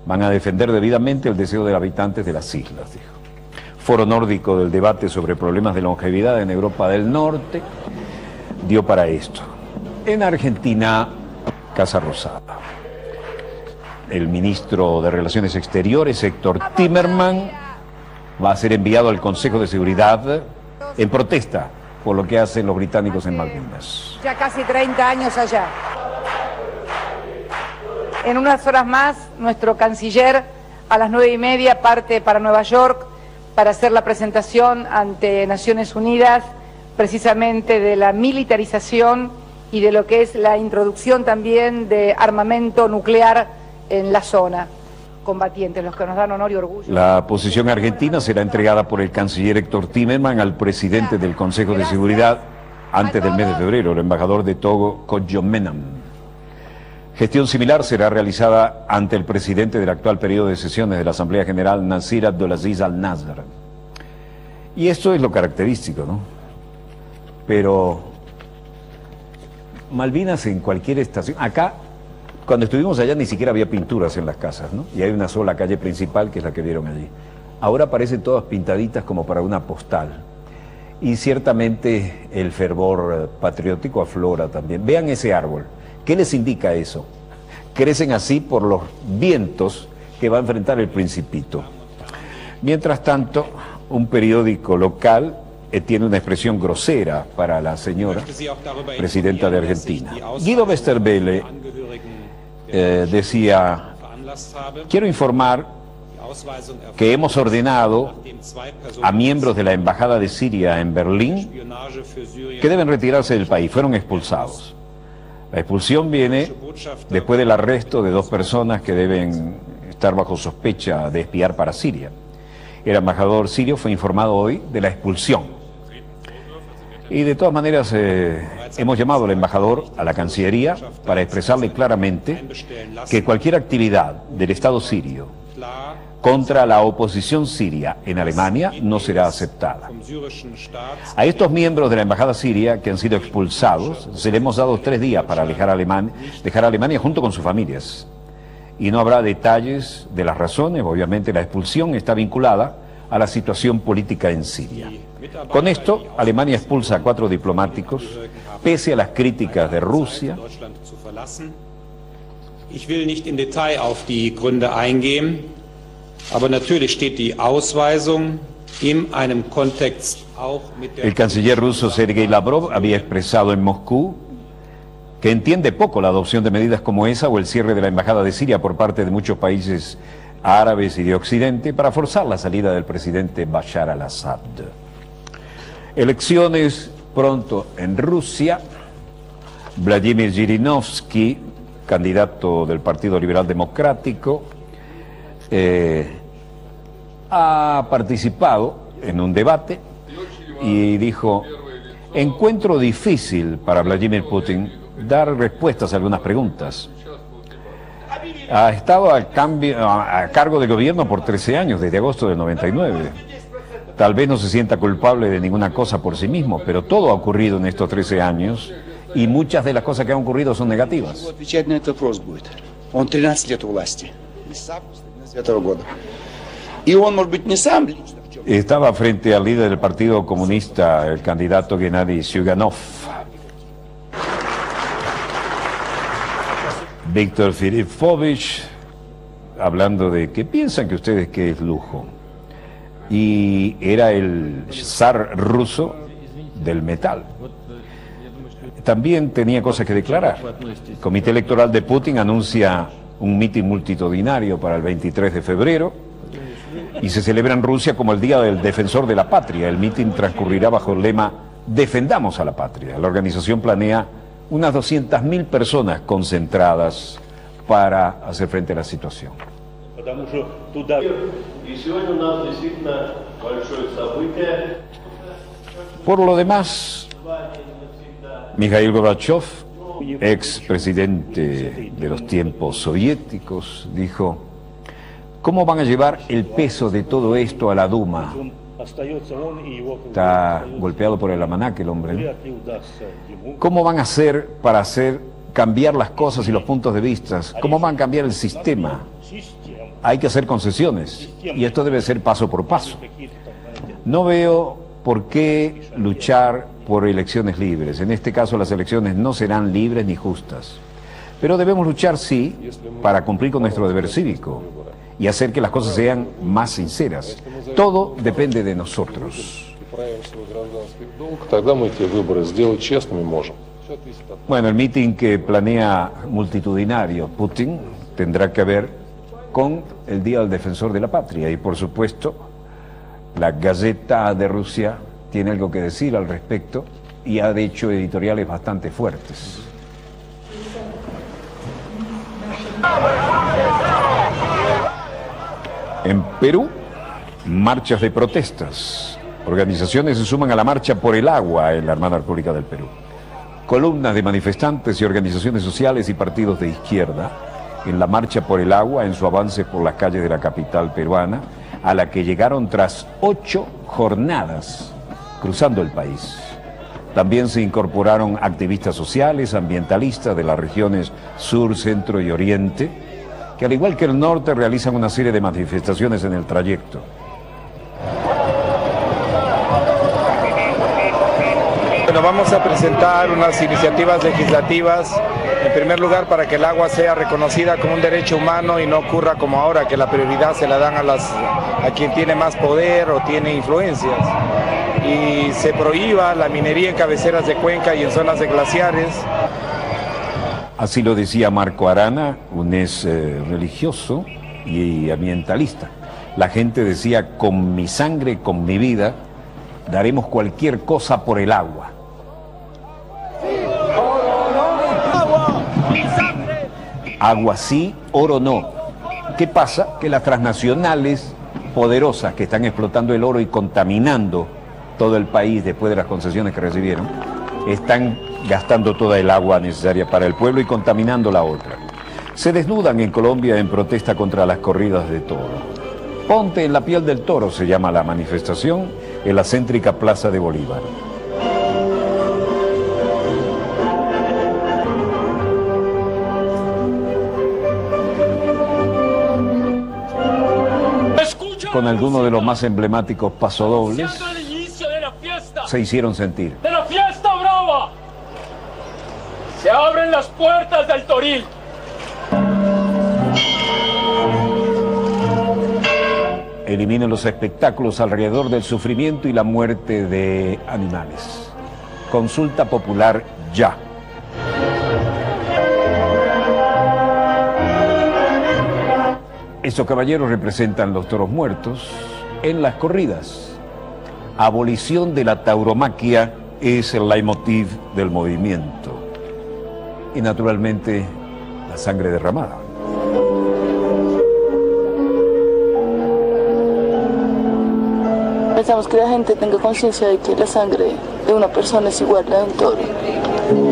[SPEAKER 1] Van a defender debidamente el deseo de los habitantes de las islas, dijo. Foro nórdico del debate sobre problemas de longevidad en Europa del Norte dio para esto. En Argentina, Casa Rosada. El ministro de Relaciones Exteriores, Héctor Timerman, va a ser enviado al Consejo de Seguridad en protesta por lo que hacen los británicos en Malvinas.
[SPEAKER 12] Ya casi 30 años allá. En unas horas más, nuestro canciller a las 9:30 parte para Nueva York para hacer la presentación ante Naciones Unidas precisamente de la militarización y de lo que es la introducción también de armamento nuclear en la zona. Combatientes, los que nos dan honor y orgullo.
[SPEAKER 1] La posición argentina será entregada por el canciller Héctor Timerman al presidente del Consejo de Seguridad antes del mes de febrero, el embajador de Togo, Kodjo Menam. Gestión similar será realizada ante el presidente del actual periodo de sesiones de la Asamblea General, Nasir Abdulaziz Al-Nasr. Y esto es lo característico, ¿no? Pero Malvinas en cualquier estación. Acá, cuando estuvimos allá, ni siquiera había pinturas en las casas, ¿no? Y hay una sola calle principal, que es la que vieron allí. Ahora parecen todas pintaditas como para una postal. Y ciertamente el fervor patriótico aflora también. Vean ese árbol. ¿Qué les indica eso? Crecen así por los vientos que va a enfrentar el Principito. Mientras tanto, un periódico local tiene una expresión grosera para la señora presidenta de Argentina. Guido Westerwelle decía: quiero informar que hemos ordenado a miembros de la Embajada de Siria en Berlín que deben retirarse del país, fueron expulsados. La expulsión viene después del arresto de 2 personas que deben estar bajo sospecha de espiar para Siria. El embajador sirio fue informado hoy de la expulsión. Y de todas maneras hemos llamado al embajador a la Cancillería para expresarle claramente que cualquier actividad del Estado sirio contra la oposición siria en Alemania no será aceptada. A estos miembros de la Embajada siria que han sido expulsados se les hemos dado 3 días para dejar Alemania junto con sus familias. Y no habrá detalles de las razones. Obviamente la expulsión está vinculada a la situación política en Siria. Con esto, Alemania expulsa a 4 diplomáticos, pese a las críticas de Rusia.
[SPEAKER 13] Ich will nicht in Detail auf die Gründe eingehen, aber natürlich steht die Ausweisung in einem Kontext auch mit der...
[SPEAKER 1] El canciller ruso Sergei Lavrov había expresado en Moscú que entiende poco la adopción de medidas como esa o el cierre de la embajada de Siria por parte de muchos países árabes y de Occidente para forzar la salida del presidente Bashar al-Assad. Elecciones pronto en Rusia. Vladimir Zhirinovsky, candidato del Partido Liberal Democrático, ha participado en un debate y dijo: encuentro difícil para Vladimir Putin dar respuestas a algunas preguntas. Ha estado a cargo del gobierno por 13 años, desde agosto del 99. Tal vez no se sienta culpable de ninguna cosa por sí mismo, pero todo ha ocurrido en estos 13 años y muchas de las cosas que han ocurrido son negativas. Estaba frente al líder del Partido Comunista, el candidato Gennady Zyuganov. Víctor Filipovich, hablando de que piensan que ustedes que es lujo. Y era el zar ruso del metal. También tenía cosas que declarar. El Comité Electoral de Putin anuncia un mitin multitudinario para el 23 de febrero y se celebra en Rusia como el Día del Defensor de la Patria. El mitin transcurrirá bajo el lema Defendamos a la Patria. La organización planea unas 200.000 personas concentradas para hacer frente a la situación. Por lo demás, Mikhail Gorbachev expresidente de los tiempos soviéticos, dijo: ¿cómo van a llevar el peso de todo esto a la Duma? Está golpeado por el almanaque el hombre, ¿no? ¿Cómo van a hacer para cambiar las cosas y los puntos de vista? ¿Cómo van a cambiar el sistema? Hay que hacer concesiones y esto debe ser paso por paso. No veo por qué luchar por elecciones libres. En este caso las elecciones no serán libres ni justas. Pero debemos luchar, sí, para cumplir con nuestro deber cívico y hacer que las cosas sean más sinceras. Todo depende de nosotros. Bueno, el mitin que planea multitudinario Putin tendrá que ver con el Día del Defensor de la Patria y, por supuesto, la Gazeta de Rusia tiene algo que decir al respecto y ha hecho editoriales bastante fuertes. En Perú, marchas de protestas. Organizaciones se suman a la marcha por el agua en la hermana República del Perú. Columnas de manifestantes y organizaciones sociales y partidos de izquierda en la marcha por el agua en su avance por las calles de la capital peruana, a la que llegaron tras 8 jornadas cruzando el país. También se incorporaron activistas sociales, ambientalistas de las regiones sur, centro y oriente, que al igual que el norte realizan una serie de manifestaciones en el trayecto.
[SPEAKER 14] Bueno, vamos a presentar unas iniciativas legislativas, en primer lugar para que el agua sea reconocida como un derecho humano y no ocurra como ahora, que la prioridad se la dan a quien tiene más poder o tiene influencias. Y se prohíba la minería en cabeceras de cuenca y en zonas de glaciares.
[SPEAKER 1] Así lo decía Marco Arana, un ex religioso y ambientalista. La gente decía: con mi sangre, con mi vida, daremos cualquier cosa por el agua. Agua sí, oro no. ¿Qué pasa? Que las transnacionales poderosas que están explotando el oro y contaminando todo el país después de las concesiones que recibieron, están gastando toda el agua necesaria para el pueblo y contaminando la otra. Se desnudan en Colombia en protesta contra las corridas de toro. Ponte en la piel del toro, se llama la manifestación, en la céntrica Plaza de Bolívar. Con algunos de los más emblemáticos pasodobles se hicieron sentir.
[SPEAKER 3] ¡De la fiesta brava! Se abren las puertas del Toril.
[SPEAKER 1] Eliminen los espectáculos alrededor del sufrimiento y la muerte de animales. Consulta popular ya. Estos caballeros representan los toros muertos en las corridas. Abolición de la tauromaquia es el leitmotiv del movimiento. Y naturalmente, la sangre derramada.
[SPEAKER 15] Pensamos que la gente tenga conciencia de que la sangre de una persona es igual a la de un toro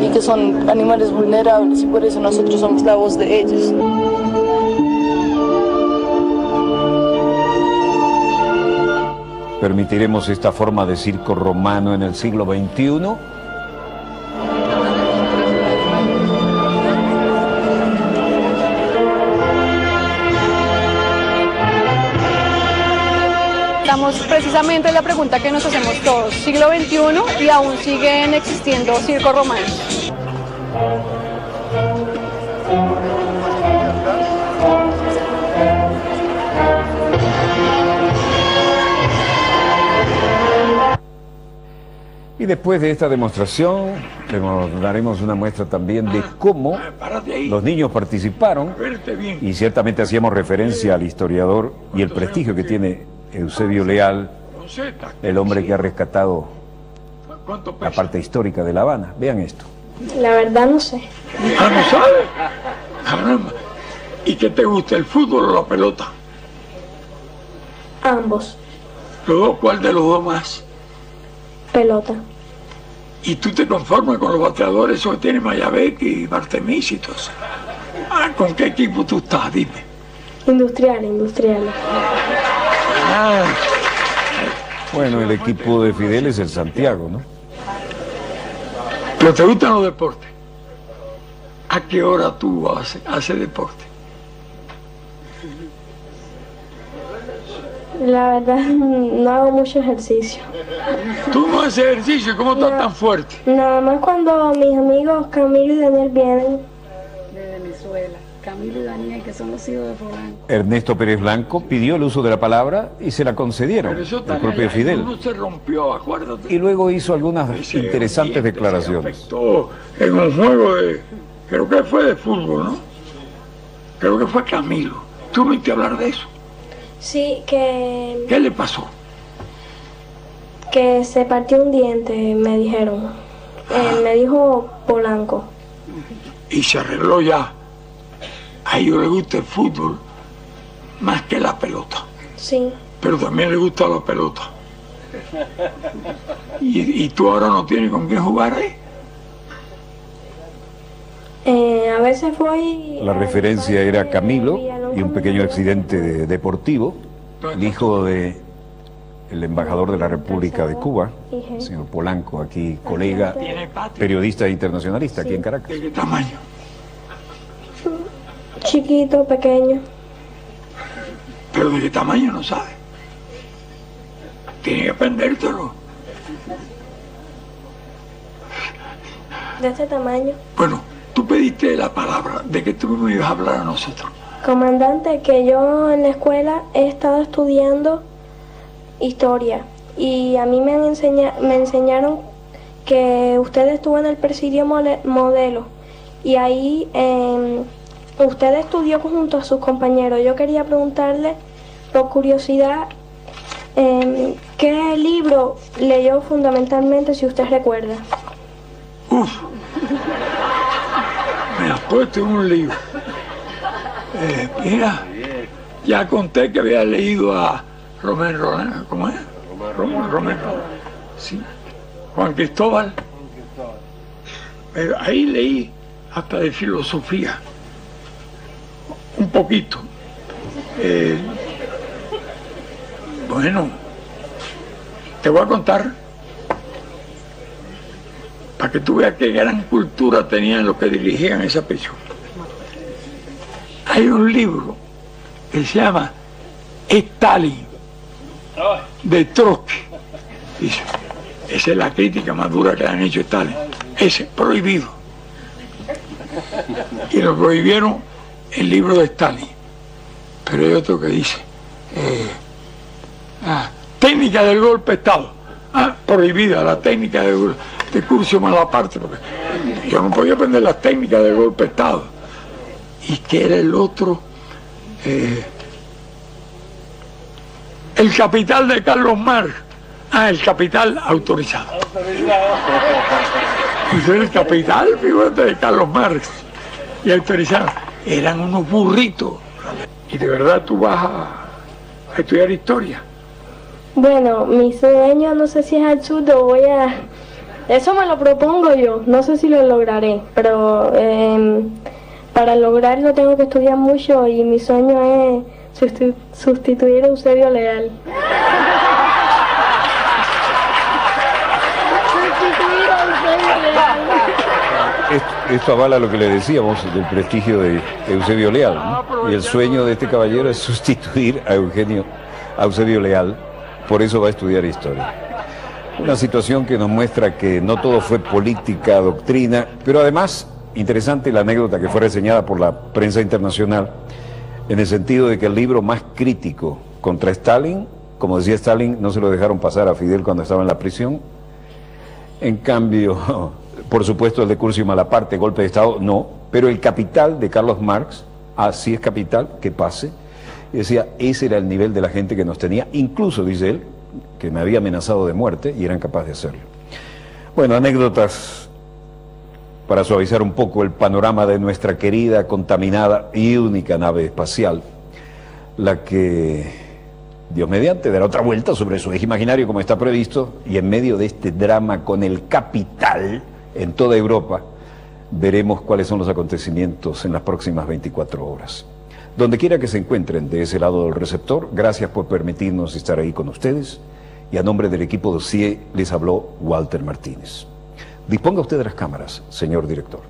[SPEAKER 15] y que son animales vulnerables y por eso nosotros somos la voz de ellos.
[SPEAKER 1] ¿Permitiremos esta forma de circo romano en el siglo XXI?
[SPEAKER 16] Estamos precisamente en la pregunta que nos hacemos todos, siglo XXI y aún siguen existiendo circos romanos.
[SPEAKER 1] Y después de esta demostración, daremos una muestra también de cómo los niños participaron, y ciertamente hacíamos referencia al historiador y el prestigio que tiene Eusebio Leal, el hombre que ha rescatado la parte histórica de La Habana. Vean esto.
[SPEAKER 17] La verdad no sé.
[SPEAKER 18] Ah, ¿no sabes? Caramba. ¿Y qué te gusta, el fútbol o la pelota?
[SPEAKER 17] Ambos.
[SPEAKER 18] ¿Luego cuál de los dos más?
[SPEAKER 17] Pelota.
[SPEAKER 18] Y tú te conformas con los bateadores esos que tiene Mayabeque y Bartemís y todo eso. ¿Con qué equipo tú estás? Dime.
[SPEAKER 15] Industriales.
[SPEAKER 18] Ah,
[SPEAKER 1] Bueno, el equipo de Fidel es el Santiago, ¿no?
[SPEAKER 18] ¿pero te gustan los deportes? ¿A qué hora tú haces deporte?
[SPEAKER 15] La verdad, no hago mucho ejercicio.
[SPEAKER 18] ¿Tú no haces ejercicio? ¿Cómo estás tan fuerte?
[SPEAKER 15] Nada más cuando mis amigos Camilo y Daniel vienen.
[SPEAKER 17] De Venezuela. Camilo y Daniel, que son los hijos de Polanco.
[SPEAKER 1] Ernesto Pérez Blanco pidió el uso de la palabra y se la concedieron,
[SPEAKER 18] Pero eso
[SPEAKER 1] el
[SPEAKER 18] está
[SPEAKER 1] propio
[SPEAKER 18] allá,
[SPEAKER 1] Fidel.
[SPEAKER 18] uno se rompió, acuérdate.
[SPEAKER 1] Y luego hizo algunas interesantes declaraciones.
[SPEAKER 18] Afectó en un juego de, creo que fue de fútbol, ¿no? Creo que fue Camilo. ¿Tú oíste hablar de eso?
[SPEAKER 15] Sí, que
[SPEAKER 18] ¿Qué le pasó?
[SPEAKER 15] se partió un diente, me dijeron. Me dijo Polanco.
[SPEAKER 18] Y se arregló ya. A ellos les gusta el fútbol más que la pelota.
[SPEAKER 15] Sí.
[SPEAKER 18] Pero también les gusta la pelota. ¿Y tú ahora no tienes con quién jugar ahí?
[SPEAKER 15] A veces voy...
[SPEAKER 1] La referencia era Camilo y un pequeño accidente deportivo, el hijo del embajador de la República de Cuba, el señor Polanco, aquí colega, periodista e internacionalista aquí en Caracas.
[SPEAKER 18] ¿De qué tamaño?
[SPEAKER 15] Chiquito, pequeño.
[SPEAKER 18] Pero de qué tamaño no sabe. Tiene que aprendértelo.
[SPEAKER 15] De este tamaño.
[SPEAKER 18] Bueno, tú pediste la palabra de que tú me ibas a hablar a nosotros.
[SPEAKER 15] Comandante, que yo en la escuela he estado estudiando historia y a mí me enseñaron que usted estuvo en el presidio modelo y ahí usted estudió junto a sus compañeros. Yo quería preguntarle, por curiosidad, ¿qué libro leyó fundamentalmente, si usted recuerda?
[SPEAKER 18] Uf, me has puesto en un lío. Mira, ya conté que había leído a Romero, ¿cómo es? Romero, sí. Juan Cristóbal. Pero ahí leí hasta de filosofía, un poquito. Bueno, te voy a contar, para que tú veas qué gran cultura tenían los que dirigían esa prisión. Hay un libro que se llama Stalin, de Trotsky. Dice, esa es la crítica más dura que le han hecho a Stalin. Ese, prohibido. Y lo prohibieron el libro de Stalin. Pero hay otro que dice, técnica del golpe de Estado. Prohibida la técnica de Curcio Malaparte, porque yo no podía aprender las técnicas del golpe de Estado. Y que era el otro, el Capital de Carlos Marx. El Capital autorizado. El Capital, fíjate, de Carlos Marx y autorizado. Eran unos burritos. Y de verdad tú vas a estudiar historia.
[SPEAKER 15] Bueno, mi sueño, no sé si es absurdo, eso me lo propongo yo, no sé si lo lograré, pero para lograrlo tengo que estudiar mucho y mi sueño es sustituir a Eusebio Leal.
[SPEAKER 1] Esto avala lo que le decíamos del prestigio de Eusebio Leal, ¿no? Y el sueño de este caballero es sustituir a Eusebio Leal, por eso va a estudiar historia. Una situación que nos muestra que no todo fue política, doctrina, pero además, interesante la anécdota que fue reseñada por la prensa internacional, en el sentido de que el libro más crítico contra Stalin, como decía Stalin, no se lo dejaron pasar a Fidel cuando estaba en la prisión. En cambio, por supuesto, el de Curcio Malaparte, golpe de Estado, no, pero el Capital de Carlos Marx, así es Capital, que pase. Y decía, ese era el nivel de la gente que nos tenía, incluso, dice él, que me había amenazado de muerte y eran capaces de hacerlo. Bueno, anécdotas para suavizar un poco el panorama de nuestra querida, contaminada y única nave espacial, la que Dios mediante, dará otra vuelta sobre su eje imaginario como está previsto, y en medio de este drama con el capital en toda Europa, veremos cuáles son los acontecimientos en las próximas 24 horas. Donde quiera que se encuentren de ese lado del receptor, gracias por permitirnos estar ahí con ustedes, y a nombre del equipo Dossier les habló Walter Martínez. Disponga usted de las cámaras, señor director.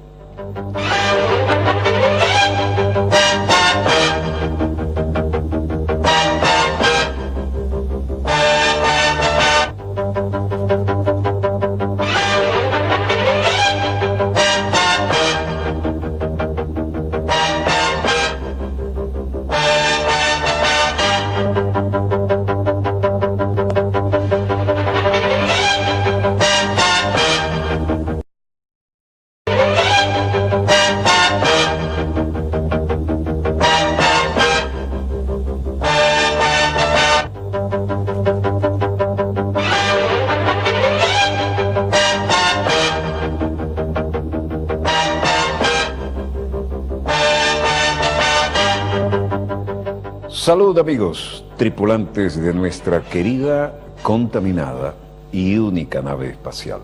[SPEAKER 1] Salud amigos, tripulantes de nuestra querida, contaminada y única nave espacial.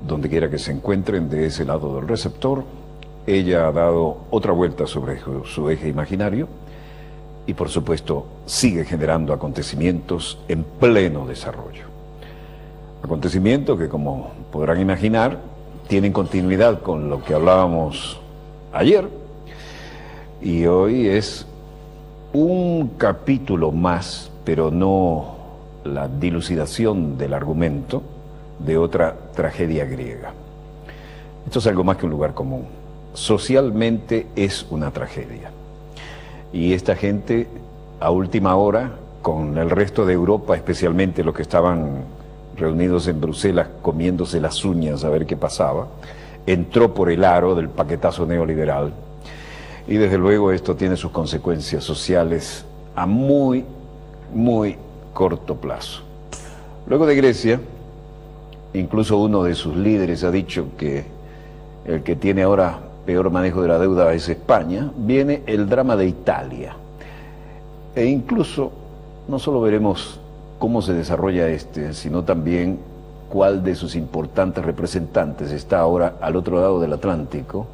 [SPEAKER 1] Donde quiera que se encuentren de ese lado del receptor, ella ha dado otra vuelta sobre su eje imaginario y por supuesto sigue generando acontecimientos en pleno desarrollo. Acontecimientos que, como podrán imaginar, tienen continuidad con lo que hablábamos ayer, y hoy es un capítulo más, pero no la dilucidación del argumento de otra tragedia griega. Esto es algo más que un lugar común. Socialmente es una tragedia. Y esta gente, a última hora, con el resto de Europa, especialmente los que estaban reunidos en Bruselas comiéndose las uñas a ver qué pasaba, entró por el aro del paquetazo neoliberal. Y desde luego esto tiene sus consecuencias sociales a muy, muy corto plazo. Luego de Grecia, incluso uno de sus líderes ha dicho que el que tiene ahora peor manejo de la deuda es España. Viene el drama de Italia. E incluso no solo veremos cómo se desarrolla sino también cuál de sus importantes representantes está ahora al otro lado del Atlántico,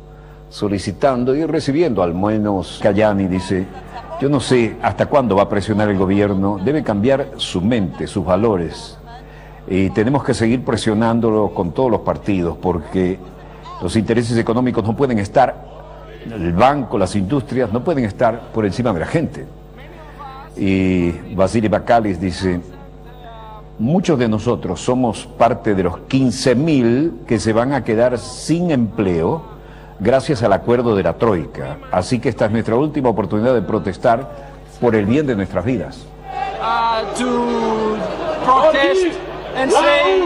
[SPEAKER 1] solicitando y recibiendo. Al menos Cayani dice: yo no sé hasta cuándo va a presionar el gobierno, debe cambiar su mente, sus valores, y tenemos que seguir presionándolo con todos los partidos, porque los intereses económicos no pueden estar, el banco, las industrias, no pueden estar por encima de la gente. Y Vasily Bakalis dice: muchos de nosotros somos parte de los 15.000 que se van a quedar sin empleo gracias al acuerdo de la Troika. Así que esta es nuestra última oportunidad de protestar por el bien de nuestras vidas.
[SPEAKER 3] To protest and say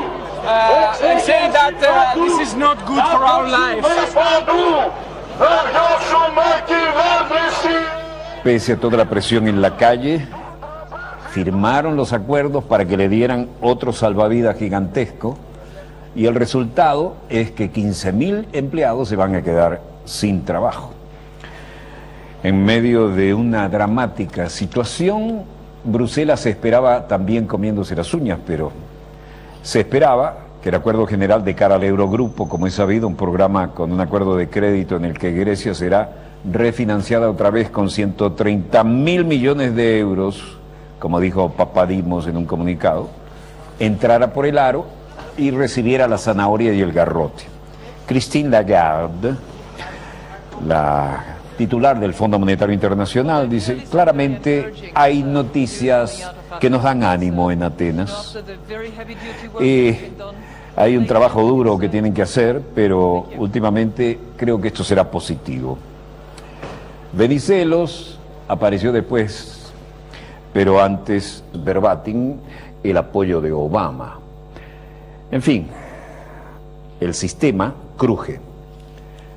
[SPEAKER 3] that this is not good for our lives.
[SPEAKER 1] Pese a toda la presión en la calle, firmaron los acuerdos para que le dieran otro salvavidas gigantesco. Y el resultado es que 15.000 empleados se van a quedar sin trabajo. En medio de una dramática situación, Bruselas se esperaba también comiéndose las uñas, pero se esperaba que el acuerdo general de cara al Eurogrupo, como es sabido, un programa con un acuerdo de crédito en el que Grecia será refinanciada otra vez con 130.000 millones de euros, como dijo Papadimos en un comunicado, entrara por el aro y recibiera la zanahoria y el garrote. Christine Lagarde, la titular del Fondo Monetario Internacional, dice: claramente hay noticias que nos dan ánimo en Atenas. Hay un trabajo duro que tienen que hacer, pero últimamente creo que esto será positivo. Venizelos apareció después, pero antes verbatim el apoyo de Obama. En fin, el sistema cruje,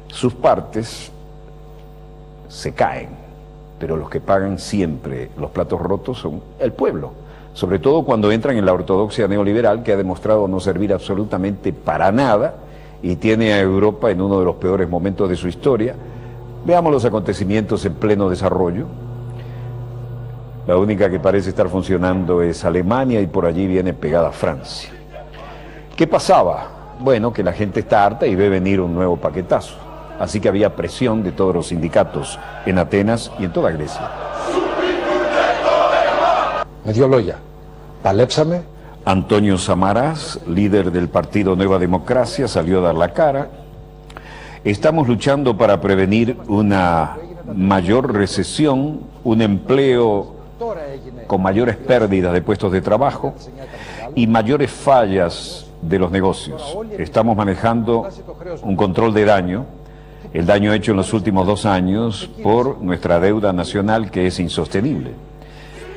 [SPEAKER 1] sus partes se caen, pero los que pagan siempre los platos rotos son el pueblo, sobre todo cuando entran en la ortodoxia neoliberal, que ha demostrado no servir absolutamente para nada y tiene a Europa en uno de los peores momentos de su historia. Veamos los acontecimientos en pleno desarrollo. La única que parece estar funcionando es Alemania y por allí viene pegada Francia. ¿Qué pasaba? Bueno, que la gente está harta y ve venir un nuevo paquetazo. Así que había presión de todos los sindicatos en Atenas y en toda Grecia.
[SPEAKER 2] Με δύο λόγια. Παλέψαμε.
[SPEAKER 1] Antonio Samaras, líder del partido Nueva Democracia, salió a dar la cara. Estamos luchando para prevenir una mayor recesión, un empleo con mayores pérdidas de puestos de trabajo y mayores fallas de los negocios. Estamos manejando un control de daño, el daño hecho en los últimos 2 años por nuestra deuda nacional, que es insostenible.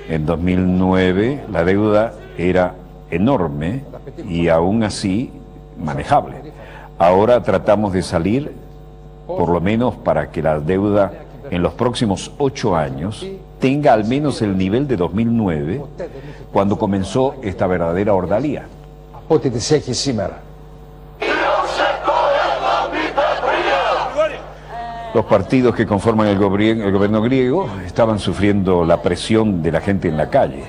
[SPEAKER 1] En 2009 la deuda era enorme y aún así manejable. Ahora tratamos de salir, por lo menos para que la deuda en los próximos 8 años tenga al menos el nivel de 2009, cuando comenzó esta verdadera ordalía.
[SPEAKER 2] Από ό,τι τις έχει σήμερα.
[SPEAKER 1] Los partidos que conforman el gobierno griego estaban sufriendo la presión de la gente en la calle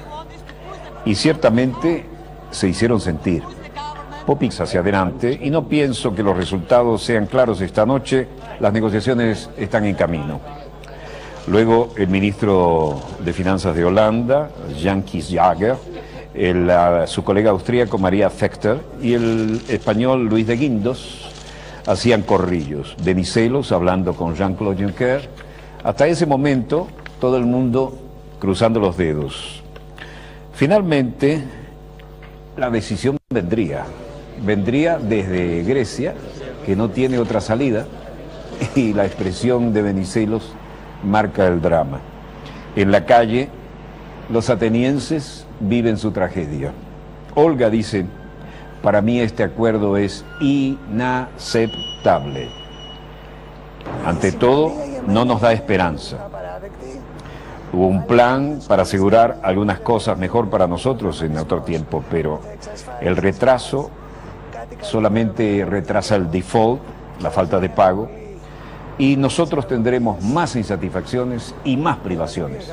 [SPEAKER 1] y ciertamente se hicieron sentir. Popix hacia adelante, y no pienso que los resultados sean claros esta noche. Las negociaciones están en camino. Luego el ministro de Finanzas de Holanda, Jan Kees Jager, su colega austríaco María Fechter y el español Luis de Guindos hacían corrillos. Venizelos hablando con Jean-Claude Juncker. Hasta ese momento todo el mundo cruzando los dedos. Finalmente la decisión vendría desde Grecia, que no tiene otra salida, y la expresión de Venizelos marca el drama. En la calle los atenienses viven su tragedia. Olga dice: para mí este acuerdo es inaceptable. Ante todo, no nos da esperanza. Hubo un plan para asegurar algunas cosas mejor para nosotros en otro tiempo, pero el retraso solamente retrasa el default, la falta de pago, y nosotros tendremos más insatisfacciones y más privaciones.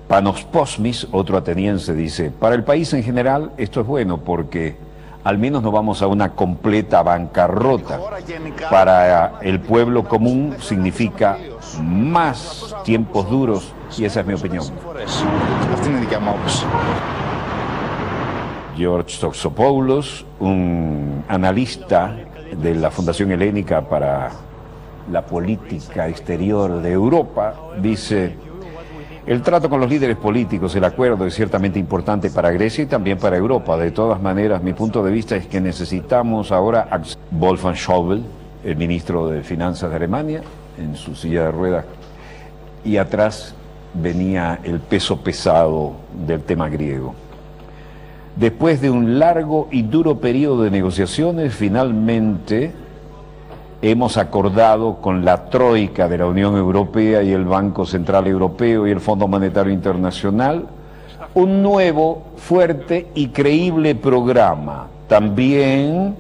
[SPEAKER 1] Panos Posmis, otro ateniense, dice: para el país en general esto es bueno porque al menos no vamos a una completa bancarrota. Para el pueblo común significa más tiempos duros, y esa es mi opinión. George Toxopoulos, un analista de la Fundación Helénica para la política exterior de Europa, dice: el trato con los líderes políticos, el acuerdo es ciertamente importante para Grecia y también para Europa. De todas maneras, mi punto de vista es que necesitamos ahora Wolfgang Schäuble, el ministro de Finanzas de Alemania, en su silla de ruedas, y atrás venía el peso pesado del tema griego. Después de un largo y duro periodo de negociaciones, finalmente hemos acordado con la Troika de la Unión Europea y el Banco Central Europeo y el Fondo Monetario Internacional un nuevo, fuerte y creíble programa. También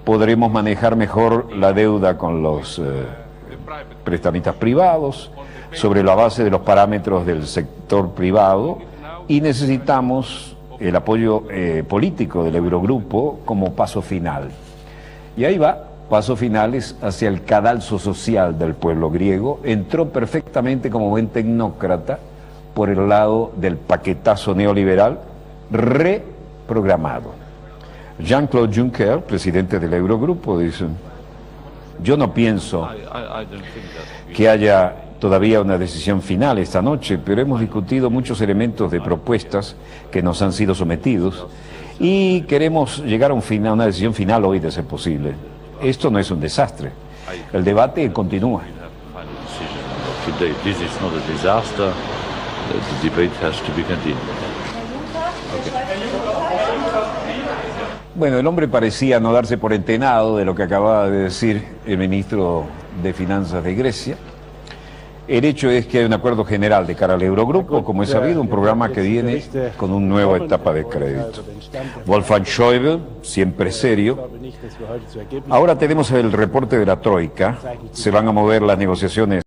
[SPEAKER 1] podremos manejar mejor la deuda con los prestamistas privados sobre la base de los parámetros del sector privado, y necesitamos el apoyo político del Eurogrupo como paso final. Y ahí va. Pasos finales hacia el cadalso social del pueblo griego. Entró perfectamente como buen tecnócrata por el lado del paquetazo neoliberal reprogramado. Jean-Claude Juncker, presidente del Eurogrupo, dice: yo no pienso que haya todavía una decisión final esta noche, pero hemos discutido muchos elementos de propuestas que nos han sido sometidos y queremos llegar a una decisión final hoy, de ser posible. Esto no es un desastre. El debate continúa. Bueno, el hombre parecía no darse por enterado de lo que acababa de decir el ministro de Finanzas de Grecia. El hecho es que hay un acuerdo general de cara al Eurogrupo, como es sabido, un programa que viene con una nueva etapa de crédito. Wolfgang Schäuble, siempre serio. Ahora tenemos el reporte de la Troika, se van a mover las negociaciones